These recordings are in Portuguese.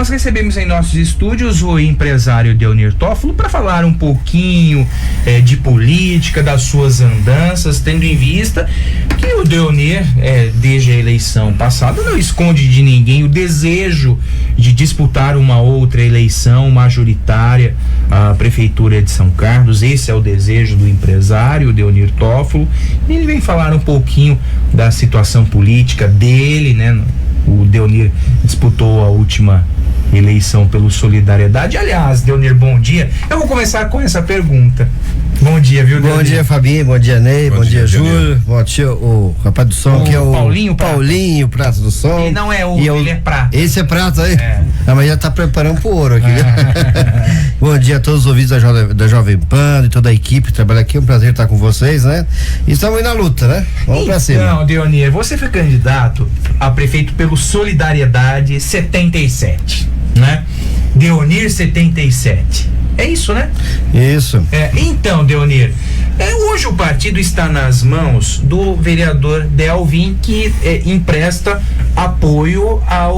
nós recebemos em nossos estúdios o empresário Deonir Toffolo para falar um pouquinho de política, das suas andanças, tendo em vista que o Deonir, desde a eleição passada, não esconde de ninguém o desejo de disputar uma outra eleição majoritária à Prefeitura de São Carlos. Esse é o desejo do empresário Deonir Toffolo. E ele vem falar um pouquinho da situação política dele, né? O Deonir disputou a última eleição pelo Solidariedade. Aliás, Deonir, bom dia. Eu vou começar com essa pergunta. Bom dia, viu, Deonir? Bom dia, Fabinho. Bom dia, Ney. Bom dia, Júlio. Bom dia, o rapaz do som, que é o Paulinho Prata do som. E não é ouro, ele é prata. Esse é prata aí? Mas já tá preparando pro ouro aqui. Bom dia a todos os ouvintes da Jovem Pan e toda a equipe que trabalha aqui. É um prazer estar com vocês, né? E estamos aí na luta, né? Vamos pra cima. Então, Deonir, você foi candidato a prefeito pelo Solidariedade 77, né? Deonir 77. É isso, né? Isso. Então, Deonir, hoje o partido está nas mãos do vereador Delvin, que empresta apoio à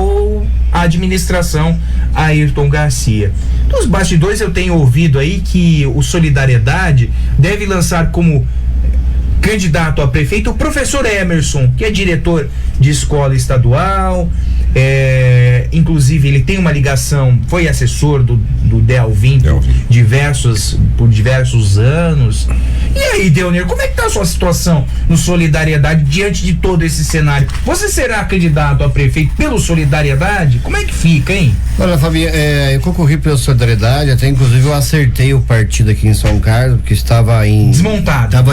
administração Ayrton Garcia. Nos bastidores eu tenho ouvido aí que o Solidariedade deve lançar como candidato a prefeito o professor Emerson, que é diretor de escola estadual. Inclusive ele tem uma ligação, foi assessor do Delvin por diversos anos. E aí, Deonir, como é que tá a sua situação no Solidariedade diante de todo esse cenário? Você será candidato a prefeito pelo Solidariedade? Como é que fica, hein? Olha, Fabinho, eu concorri pela Solidariedade, até inclusive eu acertei o partido aqui em São Carlos, porque estava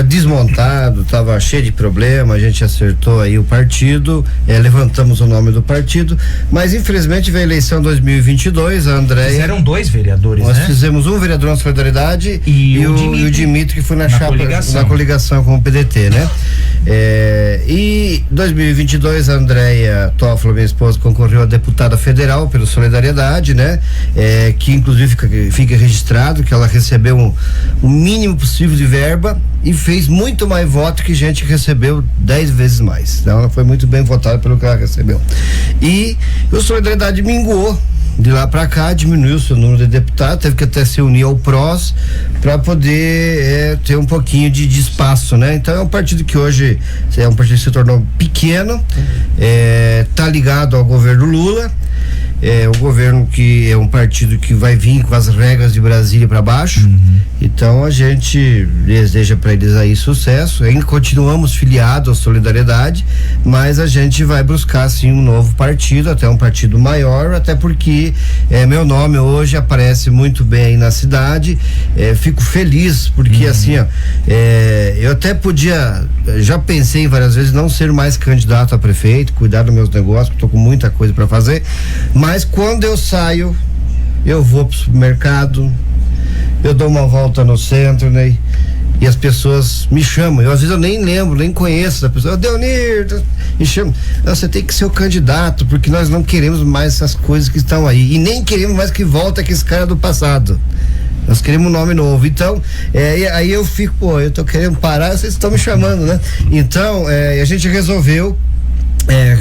desmontado, estava cheio de problema. A gente acertou aí o partido, levantamos o nome do partido, mas infelizmente veio a eleição 2022, a Andréia... Fizeram 2 vereadores, Nós fizemos um vereador na Solidariedade e o Dimitri, que foi na coligação com o PDT, né? E 2022 a Andréia Toffolo, minha esposa, concorreu a deputada federal pelo Solidariedade, né? Que inclusive fica registrado que ela recebeu o mínimo possível de verba e fez muito mais voto que gente que recebeu 10 vezes mais. Então ela foi muito bem votada pelo que ela recebeu. E o Solidariedade minguou. De lá para cá diminuiu o seu número de deputados, teve que até se unir ao PROS para poder ter um pouquinho de espaço, né? Então é um partido que hoje é um partido que se tornou pequeno, tá ligado ao governo Lula. O governo que é um partido que vai vir com as regras de Brasília para baixo. Então a gente deseja para eles aí sucesso. Ainda continuamos filiados à Solidariedade, mas a gente vai buscar sim um novo partido, até um partido maior, até porque meu nome hoje aparece muito bem aí na cidade. Fico feliz porque assim, eu até já pensei várias vezes não ser mais candidato a prefeito, cuidar dos meus negócios, estou com muita coisa para fazer, mas quando eu saio, eu vou pro supermercado, eu dou uma volta no centro, né? E as pessoas me chamam, às vezes eu nem lembro, nem conheço a pessoa. Deonir, me chama. Você tem que ser o candidato, porque nós não queremos mais essas coisas que estão aí, e nem queremos mais que volte aqueles caras do passado. Nós queremos um nome novo. Então, aí eu fico, eu tô querendo parar, vocês estão me chamando, né? Então, a gente resolveu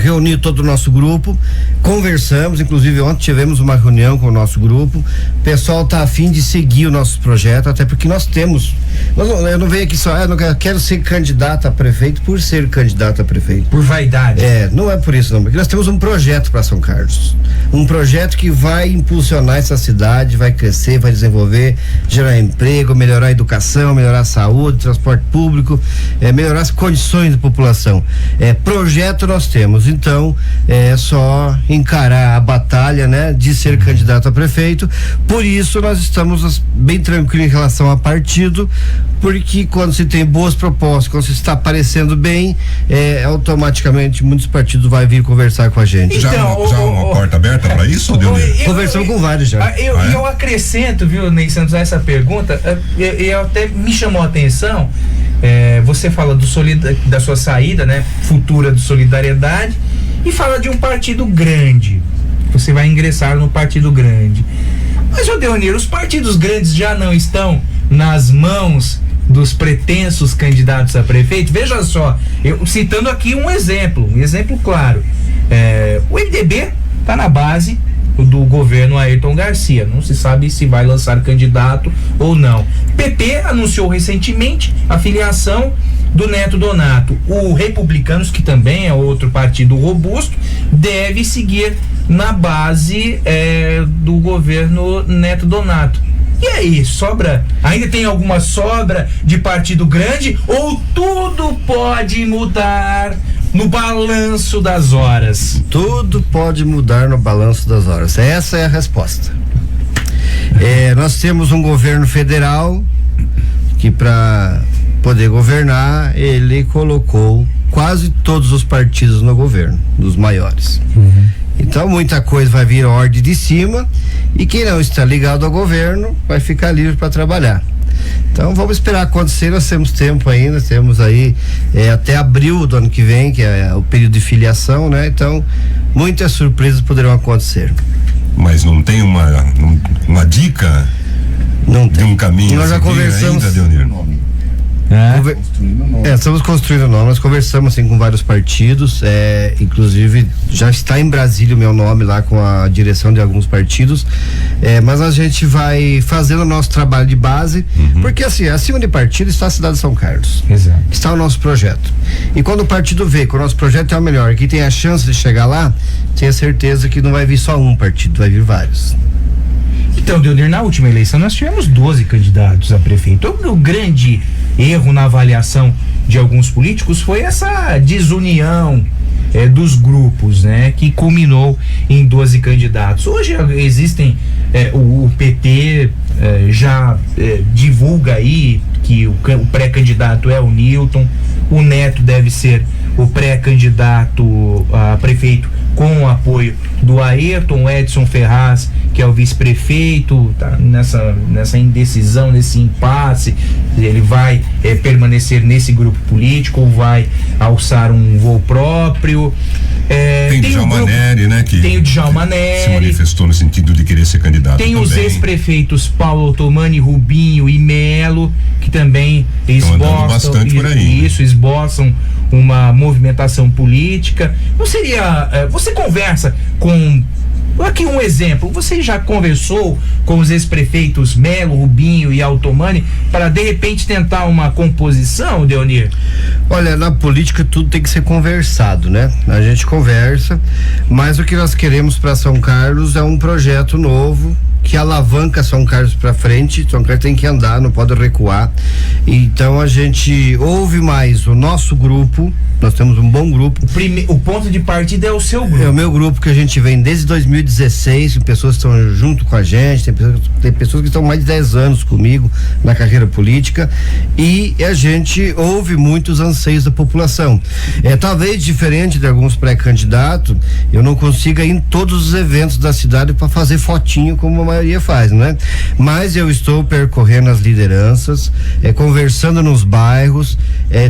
reunir todo o nosso grupo, conversamos, inclusive ontem tivemos uma reunião com o nosso grupo. O pessoal tá a fim de seguir o nosso projeto, até porque eu não venho aqui só, eu não quero ser candidato a prefeito por ser candidato a prefeito. Por vaidade. Não é por isso não, porque nós temos um projeto para São Carlos, um projeto que vai impulsionar essa cidade, vai crescer, vai desenvolver, gerar emprego, melhorar a educação, melhorar a saúde, transporte público, melhorar as condições da população. Projeto nós temos, então é só encarar a batalha, né, de ser candidato a prefeito. Por isso nós estamos bem tranquilos em relação a partido, porque quando se tem boas propostas, quando se está aparecendo bem, automaticamente muitos partidos vão vir conversar com a gente. Então, já uma porta aberta para isso, Deonir? Conversamos com vários já. Eu acrescento, viu, Ney Santos, a essa pergunta, eu até me chamou a atenção. Você fala da sua saída, né, futura do Solidariedade, e fala de um partido grande. Você vai ingressar no partido grande. Mas, Deonir, os partidos grandes já não estão nas mãos dos pretensos candidatos a prefeito? Veja só, eu citando aqui um exemplo claro. O MDB está na base, do governo Ayrton Garcia. Não se sabe se vai lançar candidato ou não. PP anunciou recentemente a filiação do Neto Donato. O Republicanos, que também é outro partido robusto, deve seguir na base do governo Neto Donato. E aí, ainda tem alguma sobra de partido grande ou tudo pode mudar no balanço das horas? Tudo pode mudar no balanço das horas. Essa é a resposta. Nós temos um governo federal que, para poder governar, ele colocou quase todos os partidos no governo, dos maiores. Então muita coisa vai vir a ordem de cima e quem não está ligado ao governo vai ficar livre para trabalhar. Então vamos esperar acontecer, nós temos tempo ainda, temos aí até abril do ano que vem, que é o período de filiação, né? Então muitas surpresas poderão acontecer. Mas não tem uma dica? Não tem. De um caminho? Nós já conversamos. Ainda, Deonir? Estamos construindo o nome. Nós conversamos assim com vários partidos, inclusive já está em Brasília o meu nome lá com a direção de alguns partidos, mas a gente vai fazendo o nosso trabalho de base, porque assim, acima de partido está a cidade de São Carlos. Exato. Está o nosso projeto. E quando o partido vê que o nosso projeto é o melhor, que tem a chance de chegar lá, tenha certeza que não vai vir só um partido, vai vir vários. Então, Deonir, na última eleição nós tivemos 12 candidatos a prefeito. O grande erro na avaliação de alguns políticos foi essa desunião dos grupos, né, que culminou em 12 candidatos. Hoje existem, o PT já divulga aí que o pré-candidato é o Newton, o Neto deve ser o pré-candidato a prefeito com o apoio do Ayrton, o Edson Ferraz, que é o vice-prefeito, tá nessa indecisão, nesse impasse, ele vai permanecer nesse grupo político ou vai alçar um voo próprio. Tem o Djalma Nery, né? Tem o Djalma Nery. Se manifestou no sentido de querer ser candidato. Tem também os ex-prefeitos Paulo Ottomani, Rubinho e Melo, que também esboçam uma movimentação política. Não seria. Você conversa com. Aqui um exemplo, você já conversou com os ex-prefeitos Melo, Rubinho e Ottomani para de repente tentar uma composição, Deonir? Olha, na política tudo tem que ser conversado, né? A gente conversa, mas o que nós queremos para São Carlos é um projeto novo que alavanca São Carlos para frente. São Carlos tem que andar, não pode recuar. Então a gente ouve mais o nosso grupo. Nós temos um bom grupo. O ponto de partida é o seu grupo. É o meu grupo, que a gente vem desde 2016, pessoas que estão junto com a gente, tem pessoas que estão mais de 10 anos comigo na carreira política, e a gente ouve muitos anseios da população. Talvez diferente de alguns pré-candidatos, eu não consiga ir em todos os eventos da cidade para fazer fotinho como a maioria faz, né? Mas eu estou percorrendo as lideranças, conversando nos bairros,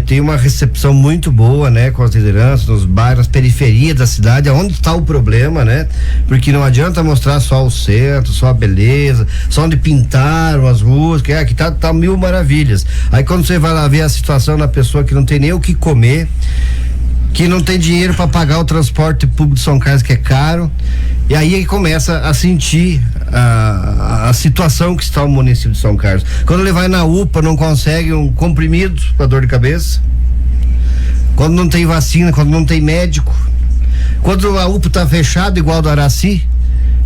tem uma recepção muito boa, né, com as lideranças nos bairros, nas periferias da cidade, onde está o problema, né? Porque não adianta mostrar só o centro, só a beleza, só onde pintaram as ruas, que aqui tá mil maravilhas. Aí quando você vai lá ver a situação da pessoa que não tem nem o que comer, que não tem dinheiro para pagar o transporte público de São Carlos, que é caro, e aí começa a sentir a situação que está o município de São Carlos. Quando ele vai na UPA, não consegue um comprimido para dor de cabeça, quando não tem vacina, quando não tem médico, quando a UPA está fechada, igual do Araci,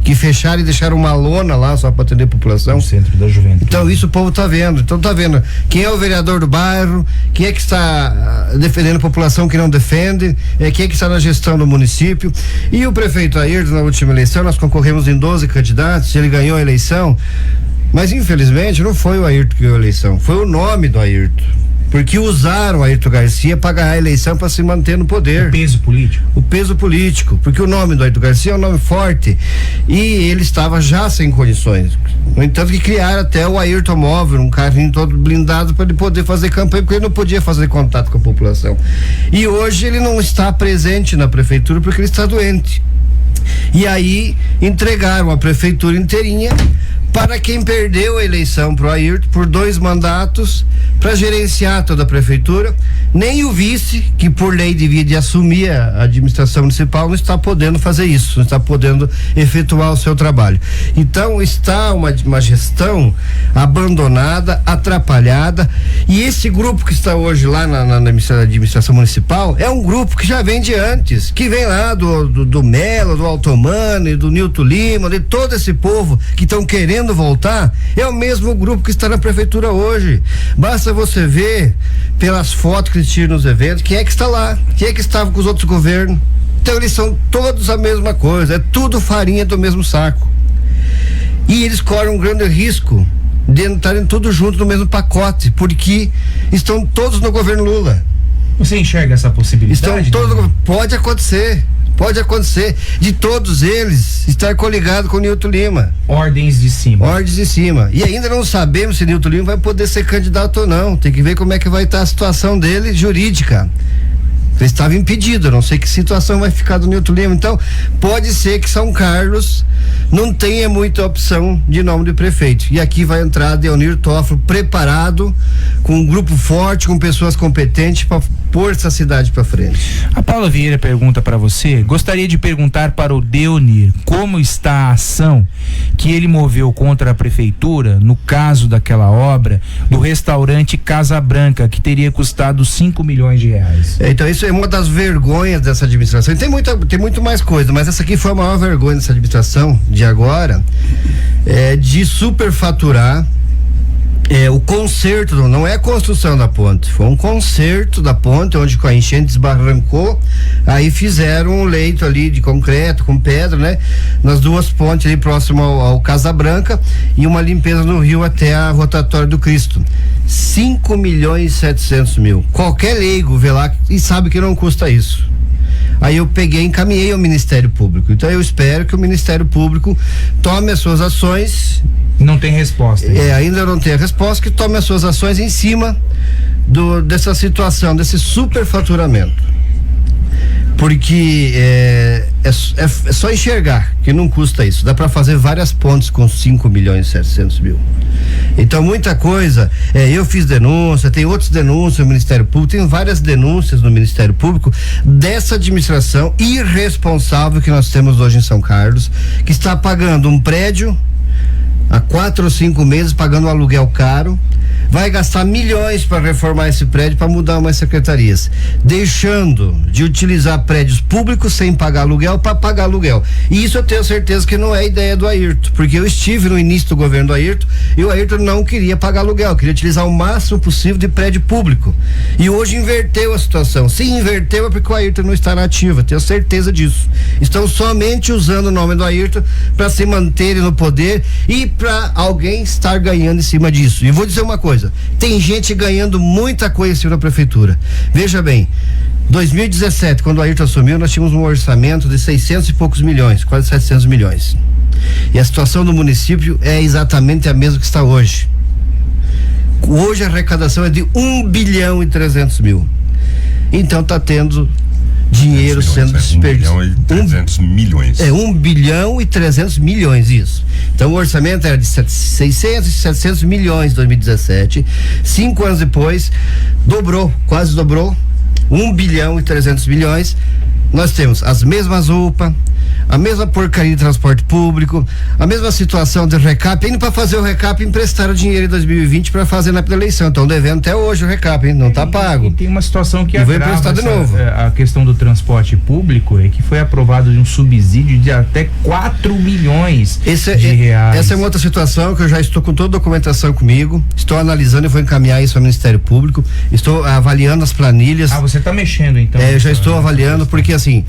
que fecharam e deixaram uma lona lá só para atender a população. No centro da juventude. Então isso o povo tá vendo. Então tá vendo quem é o vereador do bairro, quem é que está defendendo a população, que não defende, quem é que está na gestão do município. E o prefeito Ayrton, na última eleição, nós concorremos em 12 candidatos, ele ganhou a eleição, mas infelizmente não foi o Ayrton que ganhou a eleição, foi o nome do Ayrton. Porque usaram o Ayrton Garcia para ganhar a eleição, para se manter no poder. O peso político? O peso político, porque o nome do Ayrton Garcia é um nome forte e ele estava já sem condições. No entanto, que criaram até o Ayrton Móvel, um carrinho todo blindado para ele poder fazer campanha, porque ele não podia fazer contato com a população. E hoje ele não está presente na prefeitura porque ele está doente. E aí entregaram a prefeitura inteirinha para quem perdeu a eleição pro Ayrton por 2 mandatos para gerenciar toda a prefeitura. Nem o vice, que por lei devia de assumir a administração municipal, não está podendo fazer isso, não está podendo efetuar o seu trabalho. Então está uma gestão abandonada, atrapalhada, e esse grupo que está hoje lá na administração municipal é um grupo que já vem de antes, que vem lá do Melo, do Altomano e do Nilton Lima, de todo esse povo que estão querendo voltar, é o mesmo grupo que está na prefeitura hoje. Basta você ver pelas fotos que eles tiram nos eventos, quem é que está lá, quem é que estava com os outros governos. Então eles são todos a mesma coisa, é tudo farinha do mesmo saco. E eles correm um grande risco de entrarem todos juntos no mesmo pacote, porque estão todos no governo Lula. Você enxerga essa possibilidade? Pode acontecer de todos eles estar coligado com o Nilton Lima. Ordens de cima. E ainda não sabemos se Nilton Lima vai poder ser candidato ou não. Tem que ver como é que vai estar a situação dele jurídica. Ele estava impedido, não sei que situação vai ficar do Nilton Lima. Então, pode ser que São Carlos não tenha muita opção de nome de prefeito. E aqui vai entrar Deonir Toffolo preparado, com um grupo forte, com pessoas competentes para pôr essa cidade para frente. A Paula Vieira pergunta para você: gostaria de perguntar para o Deonir como está a ação que ele moveu contra a prefeitura no caso daquela obra do restaurante Casa Branca, que teria custado 5 milhões de reais. Então isso é uma das vergonhas dessa administração. E tem muito mais coisa, mas essa aqui foi a maior vergonha dessa administração de agora, de superfaturar. O conserto, não é a construção da ponte, foi um conserto da ponte, onde com a enchente desbarrancou, aí fizeram um leito ali de concreto, com pedra, né? Nas 2 pontes ali próximo ao Casa Branca, e uma limpeza no rio até a rotatória do Cristo. 5.700.000. Qualquer leigo vê lá e sabe que não custa isso. Aí eu encaminhei ao Ministério Público. Então eu espero que o Ministério Público tome as suas ações. Não tem resposta. Ainda não tem a resposta, que tome as suas ações em cima dessa situação, desse superfaturamento. Porque é só enxergar que não custa isso. Dá para fazer várias pontes com 5.700.000. Então muita coisa, eu fiz denúncia, tem outros denúncias no Ministério Público, tem várias denúncias no Ministério Público dessa administração irresponsável que nós temos hoje em São Carlos, que está pagando um prédio há 4 ou 5 meses, pagando um aluguel caro, vai gastar milhões para reformar esse prédio, para mudar umas secretarias, deixando de utilizar prédios públicos sem pagar aluguel para pagar aluguel. E isso eu tenho certeza que não é ideia do Ayrton, porque eu estive no início do governo do Ayrton e o Ayrton não queria pagar aluguel, queria utilizar o máximo possível de prédio público. E hoje inverteu a situação. Se inverteu é porque o Ayrton não está na ativa, tenho certeza disso. Estão somente usando o nome do Ayrton para se manterem no poder e para alguém estar ganhando em cima disso. E vou dizer uma coisa: tem gente ganhando muita coisa em cima da prefeitura. Veja bem, 2017, quando o Ayrton assumiu, nós tínhamos um orçamento de 600 e poucos milhões, quase 700 milhões. E a situação do município é exatamente a mesma que está hoje. Hoje a arrecadação é de 1.300.000.000. Então está tendo dinheiro sendo desperdiçado. 1.300.000.000, isso. Então o orçamento era de 600 e 700 milhões em 2017. 5 anos depois, quase dobrou, 1.300.000.000. Nós temos as mesmas UPA, a mesma porcaria de transporte público, a mesma situação de recap. Indo para fazer o recap, emprestaram dinheiro em 2020 para fazer na eleição. Estão devendo até hoje o recap, hein? Não está pago. E tem uma situação que vai emprestar de novo. A questão do transporte público é que foi aprovado de um subsídio de até 4 milhões de reais. Essa é uma outra situação que eu já estou com toda a documentação comigo, estou analisando e vou encaminhar isso ao Ministério Público, estou avaliando as planilhas. Você está mexendo então? Eu já estou avaliando, porque assim,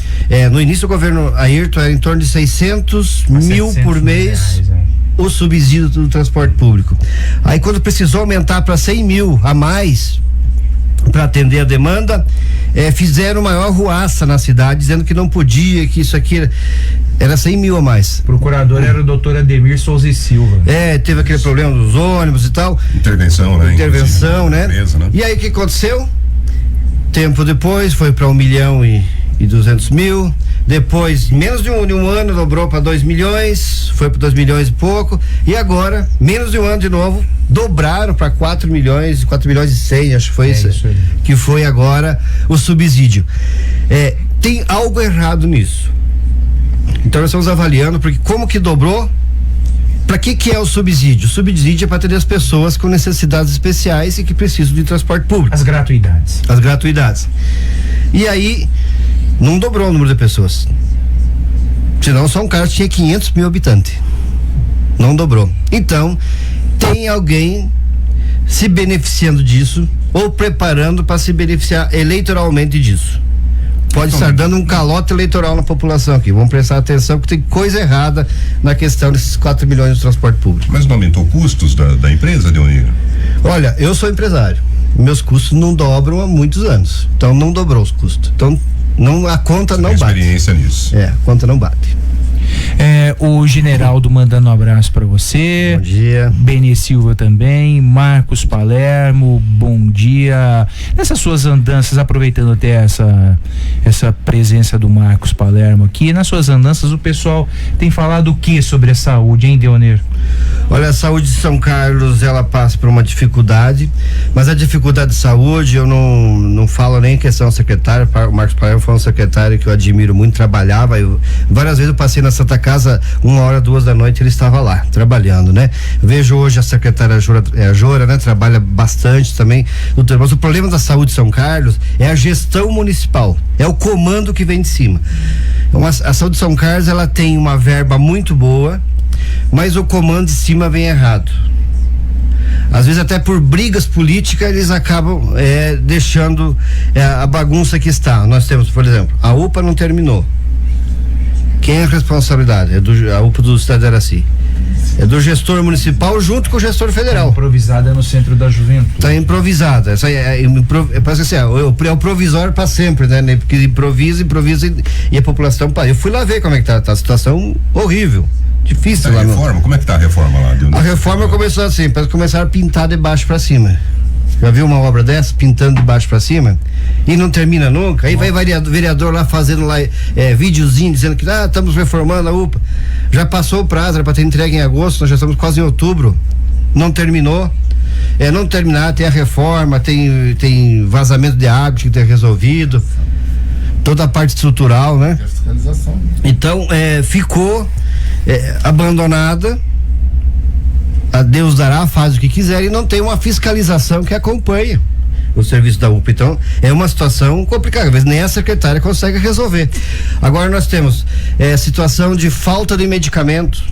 no início do governo Ayrton era em torno de 600 mil por mês o subsídio do transporte público. Aí quando precisou aumentar para 100 mil a mais para atender a demanda, fizeram maior ruaça na cidade, dizendo que não podia, que isso aqui era 100 mil a mais. O procurador era o doutor Ademir Souza e Silva. Teve aquele problema dos ônibus e tal. Intervenção, né? Empresa, né? E aí o que aconteceu? Tempo depois foi para 1.200.000 mil. Depois, menos de um ano, dobrou para 2 milhões, foi para 2 milhões e pouco, e agora, menos de um ano de novo, dobraram para 4 milhões e 100, acho que foi isso que foi agora o subsídio. Tem algo errado nisso. Então nós estamos avaliando, porque como que dobrou? Para que é o subsídio? O subsídio é para atender as pessoas com necessidades especiais e que precisam de transporte público. As gratuidades. E aí, não dobrou o número de pessoas. Senão São Carlos tinha 500 mil habitantes. Não dobrou. Então, tem alguém se beneficiando disso ou preparando para se beneficiar eleitoralmente disso. Pode estar dando um calote eleitoral na população aqui. Vamos prestar atenção que tem coisa errada na questão desses 4 milhões de transporte público. Mas não aumentou custos da empresa, Deonir? Olha, eu sou empresário. Meus custos não dobram há muitos anos. Então não dobrou os custos. Então a conta não bate. Experiência nisso. A conta não bate. O Generaldo mandando um abraço para você. Bom dia. Beni Silva também. Marcos Palermo, bom dia. Nessas suas andanças, aproveitando até essa presença do Marcos Palermo aqui, nas suas andanças o pessoal tem falado o que sobre a saúde, hein, Deonir? Olha, a saúde de São Carlos, ela passa por uma dificuldade, mas a dificuldade de saúde, eu não falo nem em questão secretária. O Marcos Palermo foi um secretário que eu admiro muito, trabalhava, várias vezes eu passei na Santa Casa, 1h, 2h da noite, ele estava lá, trabalhando, né? Vejo hoje a secretária Jora, né? Trabalha bastante também, mas o problema da saúde de São Carlos é a gestão municipal, é o comando que vem de cima. Então, a saúde de São Carlos, ela tem uma verba muito boa, mas o comando de cima vem errado. Às vezes até por brigas políticas eles acabam deixando a bagunça que está. Nós temos, por exemplo, a UPA não terminou. Quem é a responsabilidade? A UPA do Estado de Araci. É do gestor municipal junto com o gestor federal. Tá improvisada no Centro da Juventude. Está improvisada. Essa parece assim, é o provisório para sempre, né? Porque improvisa e a população. Eu fui lá ver como é que tá a situação horrível. Difícil lá. Como é que tá a reforma lá? A reforma começou assim, parece que começaram a pintar de baixo para cima. Já viu uma obra dessa, pintando de baixo para cima? E não termina nunca. Aí vai vereador lá fazendo lá videozinho dizendo que estamos reformando a UPA. Já passou o prazo, era para ter entregue em agosto, nós já estamos quase em outubro. Não terminou. Não terminar, tem a reforma, tem vazamento de água que tem que ter resolvido. Toda a parte estrutural, né? Então, ficou abandonada. A Deus dará, faz o que quiser, e não tem uma fiscalização que acompanhe o serviço da UPA. Então é uma situação complicada, às vezes nem a secretária consegue resolver. Agora nós temos situação de falta de medicamento.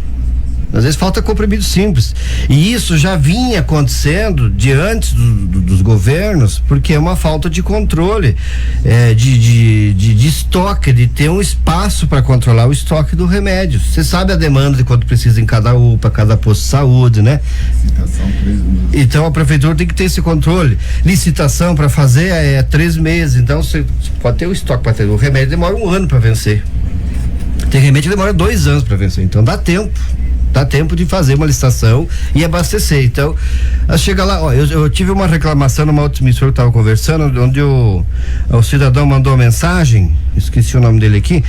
Às vezes falta comprimido simples, e isso já vinha acontecendo de antes dos governos, porque é uma falta de controle de estoque, de ter um espaço para controlar o estoque do remédio. Você sabe a demanda de quanto precisa em cada UPA, cada posto de saúde, né? Então a prefeitura tem que ter esse controle. Licitação para fazer 3 meses, então você pode ter o estoque para ter. O remédio demora 1 ano para vencer. Tem remédio que demora 2 anos para vencer, então dá tempo. Dá tempo de fazer uma licitação e abastecer. Então, chega lá, eu tive uma reclamação numa outra emissora que eu estava conversando, onde o cidadão mandou uma mensagem, esqueci o nome dele aqui,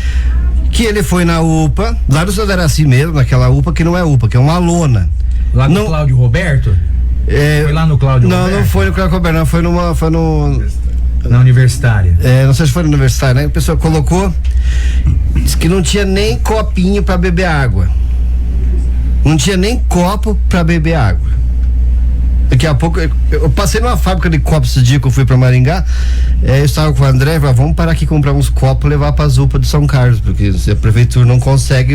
que ele foi na UPA, lá do Estado de Araci mesmo, naquela UPA que não é UPA, que é uma lona. Lá no Cláudio Roberto? Foi lá no Cláudio Roberto? Não foi no Cláudio Roberto, não, foi na Universitária. Não sei se foi na Universitária, né? A pessoa colocou, disse que não tinha nem copinho para beber água. Não tinha nem copo para beber água. Daqui a pouco, eu passei numa fábrica de copos esse dia que eu fui para Maringá. Eu estava com o André, falei, vamos parar aqui comprar uns copos e levar para as UPA de São Carlos, porque se a prefeitura não consegue,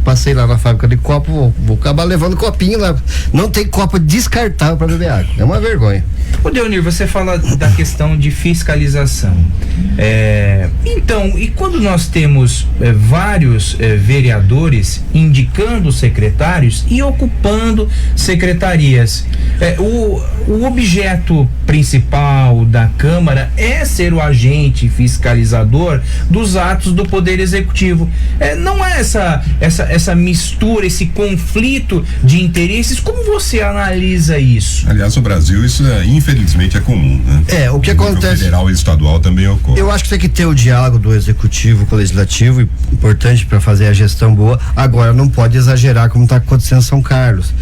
passei lá na fábrica de copo, vou acabar levando copinho lá. Não tem copo descartável para beber água. É uma vergonha. Ô Deonir, você fala da questão de fiscalização. Então, e quando nós temos vários vereadores indicando secretários e ocupando secretarias, o objeto principal da Câmara é ser o agente fiscalizador dos atos do Poder Executivo. Não é essa mistura, esse conflito de interesses. Como você analisa isso? Aliás, no Brasil isso infelizmente é comum, né? O que acontece? Federal e estadual também ocorre. Eu acho que tem que ter o diálogo do executivo com o legislativo, importante para fazer a gestão boa. Agora não pode exagerar como está acontecendo em São Carlos.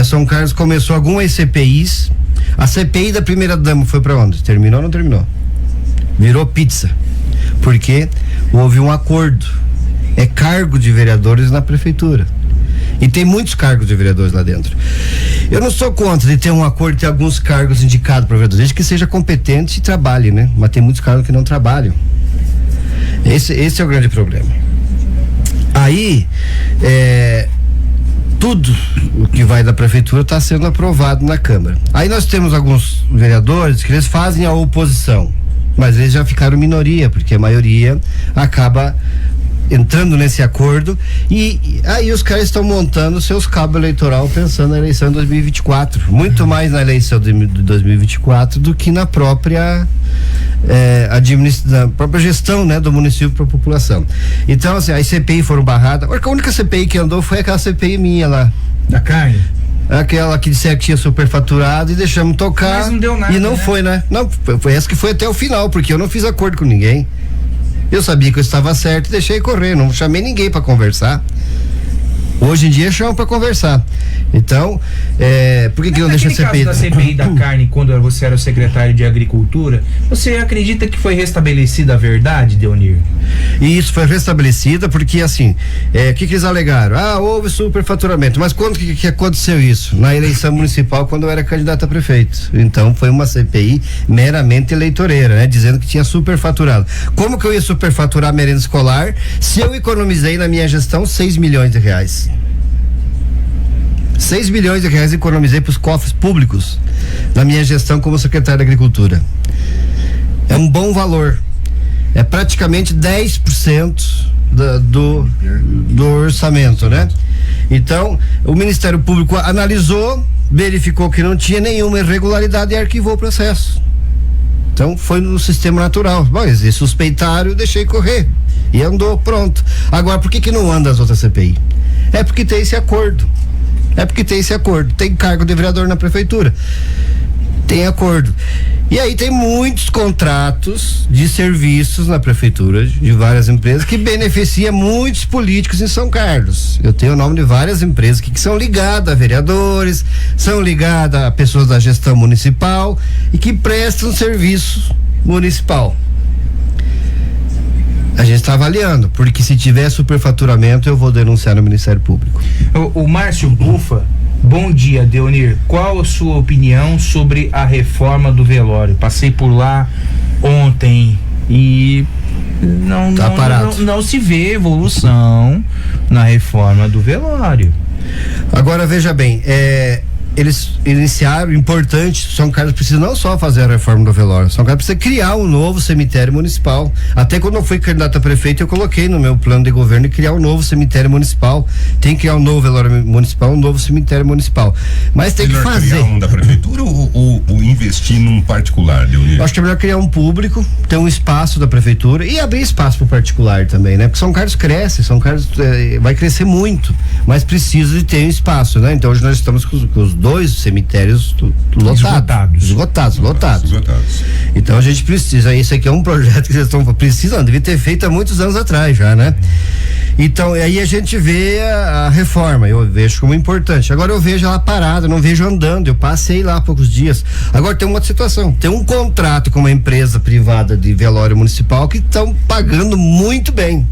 São Carlos começou algumas CPIs. A CPI da primeira dama foi para onde? Terminou ou não terminou? Virou pizza. Porque houve um acordo. É cargo de vereadores na prefeitura. E tem muitos cargos de vereadores lá dentro. Eu não sou contra de ter um acordo, ter alguns cargos indicados para vereadores, desde que seja competente e trabalhe, né? Mas tem muitos cargos que não trabalham. Esse é o grande problema. Aí, tudo o que vai da prefeitura está sendo aprovado na Câmara. Aí nós temos alguns vereadores que eles fazem a oposição, mas eles já ficaram minoria, porque a maioria acaba entrando nesse acordo, e aí os caras estão montando seus cabos eleitoral pensando na eleição de 2024, muito mais na eleição de 2024 do que na própria na própria gestão, né, do município para a população. Então, assim, as CPI foram barradas. A única CPI que andou foi aquela CPI minha lá da carne, aquela que disseram que tinha superfaturado e deixamos tocar. Mas não deu nada, e não, né? Foi, né? Não, foi essa que foi até o final, porque eu não fiz acordo com ninguém. Eu sabia que eu estava certo e deixei correr, não chamei ninguém para conversar. Hoje em dia chamam para conversar. Então, por que não deixa ser feito? No caso da CPI da carne, quando você era o secretário de Agricultura, você acredita que foi restabelecida a verdade, Deonir? E isso foi restabelecida porque, assim, o que eles alegaram? Houve superfaturamento. Mas quando que aconteceu isso? Na eleição municipal, quando eu era candidato a prefeito. Então, foi uma CPI meramente eleitoreira, né? Dizendo que tinha superfaturado. Como que eu ia superfaturar a merenda escolar se eu economizei na minha gestão 6 milhões de reais? 6 milhões de reais economizei para os cofres públicos na minha gestão como secretário de Agricultura. É um bom valor. É praticamente 10% do orçamento, né? Então, o Ministério Público analisou, verificou que não tinha nenhuma irregularidade e arquivou o processo. Então, foi no sistema natural. Bom, eles suspeitaram, eu deixei correr. E andou, pronto. Agora, por que não anda as outras CPI? É porque tem esse acordo. Tem cargo de vereador na prefeitura. Tem acordo. E aí tem muitos contratos de serviços na prefeitura, de várias empresas, que beneficia muitos políticos em São Carlos. Eu tenho o nome de várias empresas que são ligadas a vereadores, são ligadas a pessoas da gestão municipal e que prestam serviço municipal. A gente está avaliando, porque se tiver superfaturamento, eu vou denunciar no Ministério Público. O Márcio Bufa, bom dia, Deonir. Qual a sua opinião sobre a reforma do velório? Passei por lá ontem e não se vê evolução na reforma do velório. Agora, veja bem, eles iniciaram, importante, São Carlos precisa não só fazer a reforma do velório, São Carlos precisa criar um novo cemitério municipal. Até quando eu fui candidato a prefeito, eu coloquei no meu plano de governo criar um novo cemitério municipal. Tem que criar um novo velório municipal, um novo cemitério municipal. Mas tem que fazer. Criar um da prefeitura ou investir num particular, Deonir? Acho que é melhor criar um público, ter um espaço da prefeitura e abrir espaço para o particular também, né? Porque São Carlos cresce, São Carlos vai crescer muito, mas precisa de ter um espaço, né? Então hoje nós estamos com os 2 cemitérios lotados. Então a gente precisa, esse aqui é um projeto que eles estão precisando, devia ter feito há muitos anos atrás já, né? Então aí a gente vê a reforma, eu vejo como importante. Agora eu vejo ela parada, não vejo andando, eu passei lá há poucos dias. Agora tem uma outra situação, tem um contrato com uma empresa privada de velório municipal que estão pagando muito bem.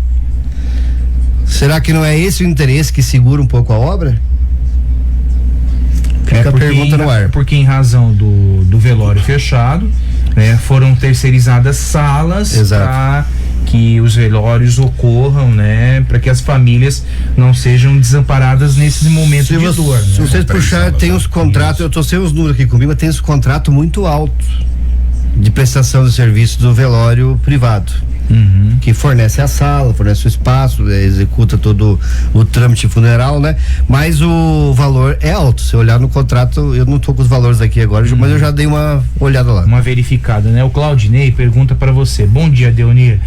Será que não é esse o interesse que segura um pouco a obra? Fica a pergunta no ar. Porque em razão do velório fechado, né, foram terceirizadas salas para que os velórios ocorram, né, para que as famílias não sejam desamparadas nesse momento de dor. Se vocês puxarem, tem os contratos, eu tô sem os números aqui comigo, mas tem os contratos muito altos de prestação de serviço do velório privado. Que fornece a sala, fornece o espaço, executa todo o trâmite funeral, né? Mas o valor é alto. Se olhar no contrato, eu não tô com os valores aqui agora, mas eu já dei uma olhada lá. Uma verificada, né? O Claudinei pergunta para você: bom dia, Deonir.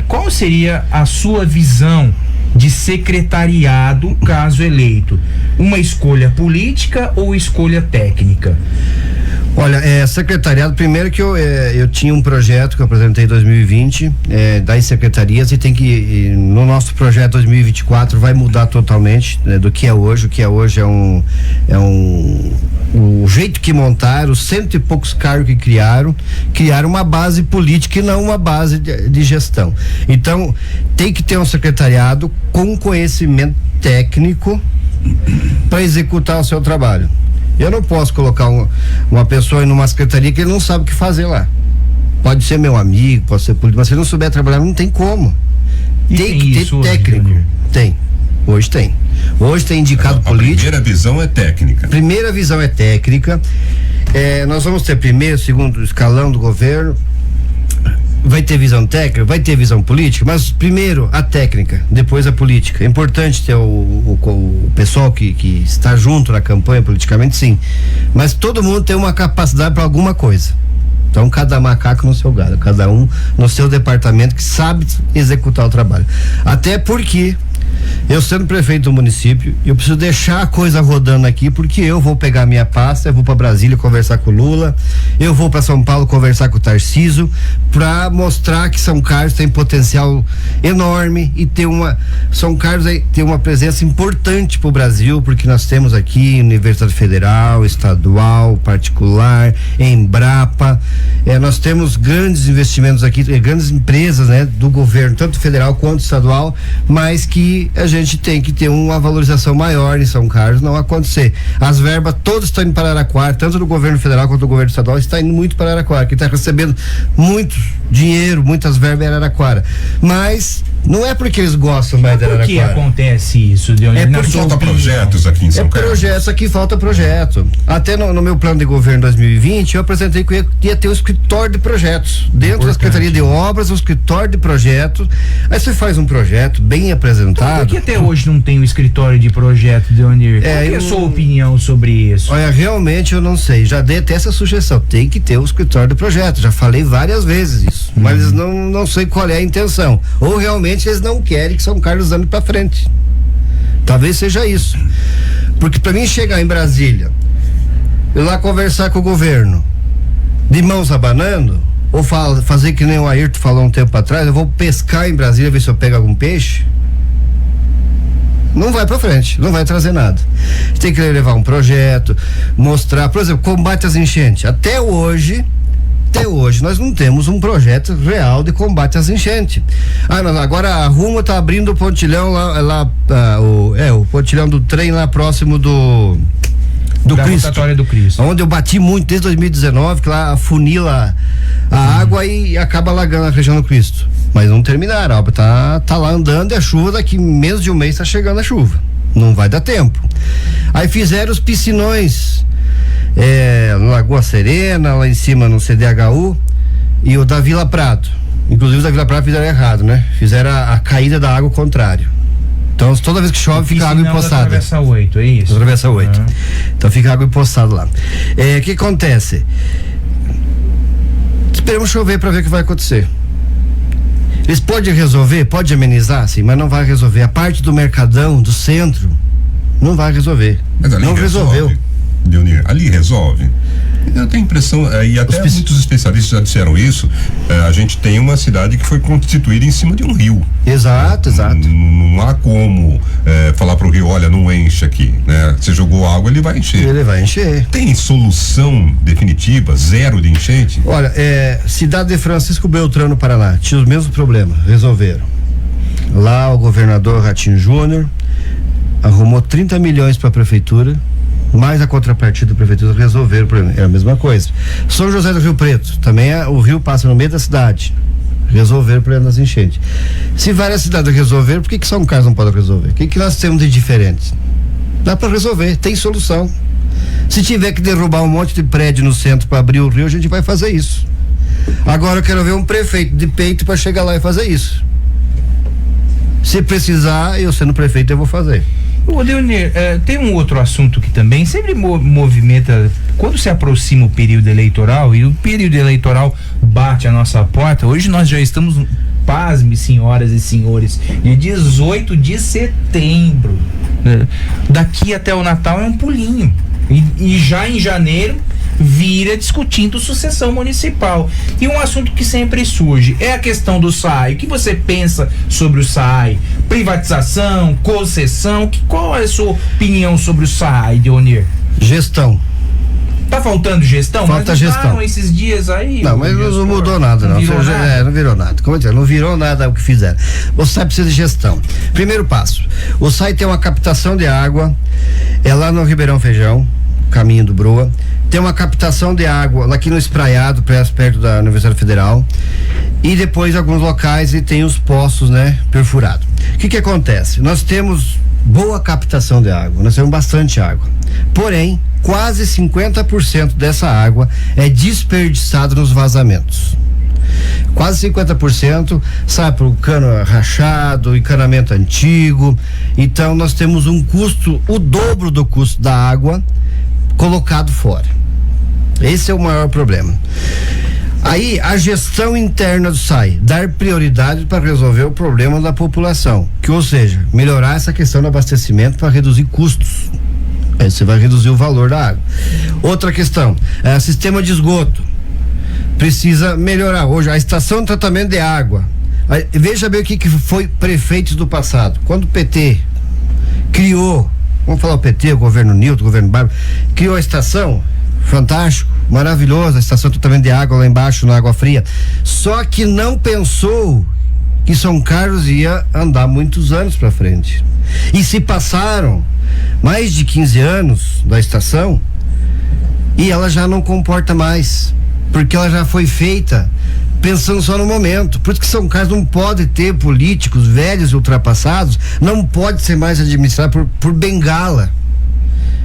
Qual seria a sua visão de secretariado caso eleito? Uma escolha política ou escolha técnica? Olha, secretariado, primeiro que eu tinha um projeto que eu apresentei em 2020, das secretarias, e tem que, no nosso projeto 2024 vai mudar totalmente, né, do que é hoje. O que é hoje o jeito que montaram, os 100 e poucos cargos que criaram uma base política e não uma base de gestão. Então, tem que ter um secretariado com conhecimento técnico para executar o seu trabalho. Eu não posso colocar uma pessoa em uma secretaria que ele não sabe o que fazer lá. Pode ser meu amigo, pode ser político, mas se ele não souber trabalhar, não tem como. Tem que ter técnico. Tem. Hoje tem. Hoje tem indicado político. A primeira visão é técnica. Primeira visão é técnica. Nós vamos ter primeiro, segundo escalão do governo. Vai ter visão técnica, vai ter visão política, mas primeiro a técnica, depois a política. É importante ter o pessoal que está junto na campanha politicamente, sim, mas todo mundo tem uma capacidade para alguma coisa. Então, cada macaco no seu galho, cada um no seu departamento que sabe executar o trabalho. Até porque eu, sendo prefeito do município, eu preciso deixar a coisa rodando aqui, porque eu vou pegar minha pasta, eu vou para Brasília conversar com o Lula, eu vou para São Paulo conversar com o Tarcísio, para mostrar que São Carlos tem potencial enorme e São Carlos tem uma presença importante para o Brasil, porque nós temos aqui Universidade Federal, estadual, particular, Embrapa, nós temos grandes investimentos aqui, grandes empresas, né, do governo, tanto federal quanto estadual, mas que a gente tem que ter uma valorização maior em São Carlos, não acontecer. As verbas todas estão indo para Araraquara, tanto do governo federal quanto do governo estadual, está indo muito para Araraquara, que está recebendo muito dinheiro, muitas verbas em Araraquara. Mas não é porque eles gostam mais de Araraquara. Por que acontece isso, Deonir? É porque falta projetos aqui em São Carlos. Projetos, aqui falta projeto. Até no meu plano de governo 2020, eu apresentei que ia ter um escritório de projetos. Dentro da Secretaria de Obras, um escritório de projetos. Aí você faz um projeto bem apresentado. Por que até hoje não tem um escritório de projeto, Deonir? Qual é a sua opinião sobre isso? Olha, realmente eu não sei. Já dei até essa sugestão. Tem que ter um escritório de projeto. Já falei várias vezes isso. Mas não sei qual é a intenção. Ou realmente eles não querem que São Carlos ande para frente. Talvez seja isso. Porque para mim chegar em Brasília, ir lá conversar com o governo, de mãos abanando, ou fazer que nem o Ayrton falou um tempo atrás, eu vou pescar em Brasília, ver se eu pego algum peixe, não vai pra frente, não vai trazer nada. Tem que levar um projeto, mostrar, por exemplo, combate às enchentes. Até hoje nós não temos um projeto real de combate às enchentes. Agora a Rumo tá abrindo o pontilhão o pontilhão do trem lá próximo do Cristo, onde eu bati muito desde 2019, que lá afunila a água e acaba alagando a região do Cristo. Mas não terminaram, a obra tá lá andando, e a chuva daqui menos de um mês tá chegando a chuva. Não vai dar tempo. Aí fizeram os piscinões, Lagoa Serena, lá em cima no CDHU, e o da Vila Prado. Inclusive o da Vila Prado fizeram errado, né? Fizeram a caída da água ao contrário. Então, toda vez que chove, fica água empoçada. Travessa 8, é isso? Travessa 8. Então, fica água empoçada lá. O que acontece? Esperamos chover para ver o que vai acontecer. Eles podem resolver, pode amenizar, sim, mas não vai resolver. A parte do Mercadão, do centro, não vai resolver. Mas ali não resolveu. Deonir, ali resolve. Eu tenho a impressão, e até muitos especialistas já disseram isso, a gente tem uma cidade que foi constituída em cima de um rio. Exato. Não há como falar pro rio, olha, não enche aqui, né? Você jogou água, ele vai encher. Ele vai encher. Tem solução definitiva, zero de enchente? Olha, cidade de Francisco Beltrão, no Paraná, tinha os mesmos problemas, resolveram. Lá o governador Ratinho Júnior arrumou 30 milhões para a prefeitura, mais a contrapartida da prefeitura, resolveram o problema. É a mesma coisa. São José do Rio Preto, também o rio passa no meio da cidade. Resolveram o problema das enchentes. Se várias cidades resolveram, por que São Carlos não pode resolver? O que nós temos de diferente? Dá para resolver, tem solução. Se tiver que derrubar um monte de prédio no centro para abrir o rio, a gente vai fazer isso. Agora eu quero ver um prefeito de peito para chegar lá e fazer isso. Se precisar, eu sendo prefeito, eu vou fazer. Ô Deonir, tem um outro assunto que também sempre movimenta, quando se aproxima o período eleitoral, e o período eleitoral bate a nossa porta. Hoje nós já estamos, pasme, senhoras e senhores, dia 18 de setembro. Daqui até o Natal é um pulinho. E já em janeiro vira discutindo sucessão municipal. E um assunto que sempre surge é a questão do SAI. O que você pensa sobre o SAI? Privatização, concessão? Qual é a sua opinião sobre o SAI, Deonir? Gestão. Tá faltando gestão? Falta gestão. Esses dias aí. Não, mas não mudou nada, não. Não virou nada. Não virou nada. Como eu disse, não virou nada o que fizeram. O SAI precisa de gestão. Primeiro passo. O SAI tem uma captação de água, é lá no Ribeirão Feijão, caminho do Broa. Tem uma captação de água aqui no Espraiado, perto da Universidade Federal. E depois alguns locais e tem os poços, né, perfurados. O que acontece? Nós temos boa captação de água, nós temos bastante água. Porém, quase 50% dessa água é desperdiçada nos vazamentos. Quase 50% sai para o cano rachado, encanamento antigo. Então nós temos um custo, o dobro do custo da água colocado fora. Esse é o maior problema. Aí a gestão interna do SAI, dar prioridade para resolver o problema da população, ou seja, melhorar essa questão do abastecimento para reduzir custos. Aí você vai reduzir o valor da água. Outra questão, sistema de esgoto. Precisa melhorar. Hoje, a estação de tratamento de água. Veja bem o que foi prefeitos do passado. Quando o PT criou, vamos falar o PT, o governo Nilton, o governo Bárbara, criou a estação, fantástico, maravilhoso, a estação de tratamento de água lá embaixo, na água fria. Só que não pensou que São Carlos ia andar muitos anos para frente. E se passaram mais de 15 anos da estação e ela já não comporta mais, porque ela já foi feita pensando só no momento. Por isso que São Carlos não pode ter políticos velhos e ultrapassados, não pode ser mais administrado por bengala.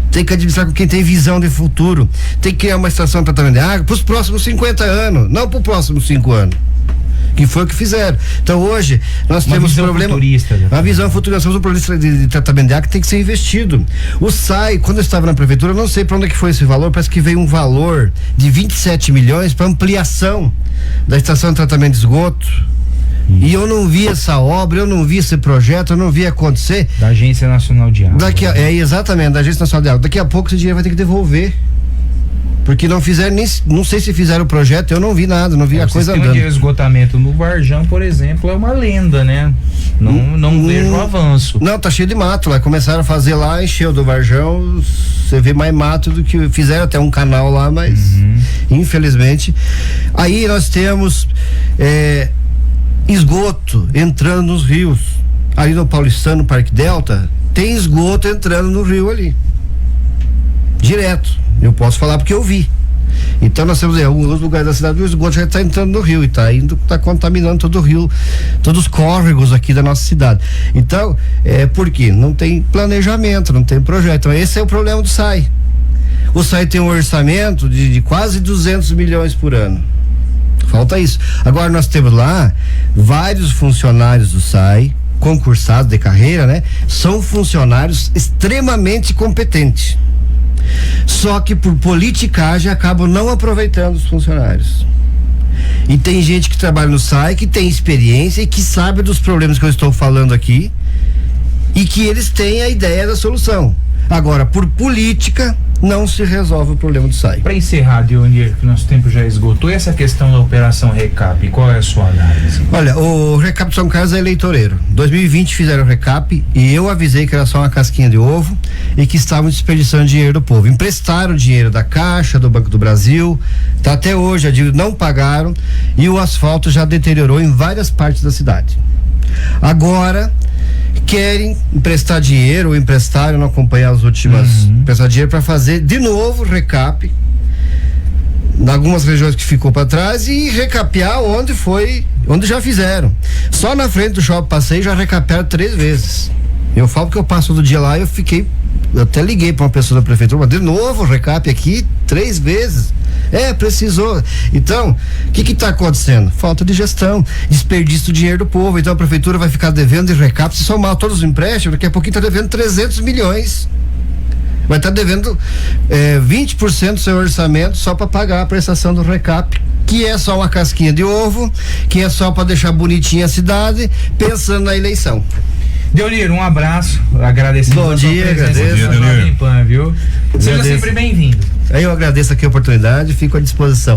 Tem que administrar com quem tem visão de futuro. Tem que criar uma estação de tratamento de água para os próximos 50 anos, não para os próximos 5 anos. Que foi o que fizeram. Então hoje nós temos um problema. Uma visão futurista, nós temos um problema de tratamento de água que tem que ser investido. O SAI, quando eu estava na prefeitura, eu não sei para onde é que foi esse valor, parece que veio um valor de 27 milhões para ampliação da estação de tratamento de esgoto. E eu não vi essa obra, eu não vi esse projeto, eu não vi acontecer. Da Agência Nacional de Água. Exatamente, da Agência Nacional de Água. Daqui a pouco esse dinheiro vai ter que devolver. Porque não fizeram não sei se fizeram o projeto, eu não vi nada, não vi a coisa andando. O sistema de esgotamento no Varjão, por exemplo, é uma lenda, né? Não vejo avanço. Não, tá cheio de mato lá, começaram a fazer lá, encheu do Varjão, você vê mais mato do que fizeram até um canal lá, mas infelizmente. Aí nós temos esgoto entrando nos rios. Ali no Paulistano, Parque Delta, tem esgoto entrando no rio ali. Direto. Eu posso falar porque eu vi. Então nós temos alguns lugares da cidade, o esgoto já está entrando no rio e está contaminando todo o rio, todos os córregos aqui da nossa cidade. Então, por quê? Não tem planejamento, não tem projeto. Então esse é o problema do SAI. O SAI tem um orçamento de quase 200 milhões por ano. Falta isso. Agora nós temos lá vários funcionários do SAI, concursados de carreira, né? São funcionários extremamente competentes. Só que por politicagem acabam não aproveitando os funcionários. E tem gente que trabalha no SAI, que tem experiência e que sabe dos problemas que eu estou falando aqui e que eles têm a ideia da solução. Agora, por política, não se resolve o problema do SAI. Para encerrar, Deonir, que nosso tempo já esgotou, e essa questão da operação RECAP, qual é a sua análise? Olha, o RECAP de São Carlos é eleitoreiro. 2020 fizeram o RECAP e eu avisei que era só uma casquinha de ovo e que estavam desperdiçando dinheiro do povo. Emprestaram dinheiro da Caixa, do Banco do Brasil, tá até hoje, a dívida não pagaram e o asfalto já deteriorou em várias partes da cidade. Agora querem emprestar dinheiro, ou emprestaram, não acompanhar as últimas, emprestar dinheiro para fazer de novo recap em algumas regiões que ficou para trás e recapear onde já fizeram. Só na frente do Shopping Passeio já recapearam 3 vezes. Eu falo que eu passo todo dia lá e eu até liguei para uma pessoa da prefeitura, mas de novo recap aqui 3 vezes. Precisou. Então, o que está acontecendo? Falta de gestão, desperdício do dinheiro do povo. Então a prefeitura vai ficar devendo de recap, se somar todos os empréstimos, daqui a pouquinho está devendo 300 milhões. Vai estar devendo 20% do seu orçamento só para pagar a prestação do recap, que é só uma casquinha de ovo, que é só para deixar bonitinha a cidade, pensando na eleição. Deonir, um abraço, agradecendo a sua presença. Bom dia, agradeço. Viu? Seja sempre bem-vindo. Aí eu agradeço aqui a oportunidade, fico à disposição.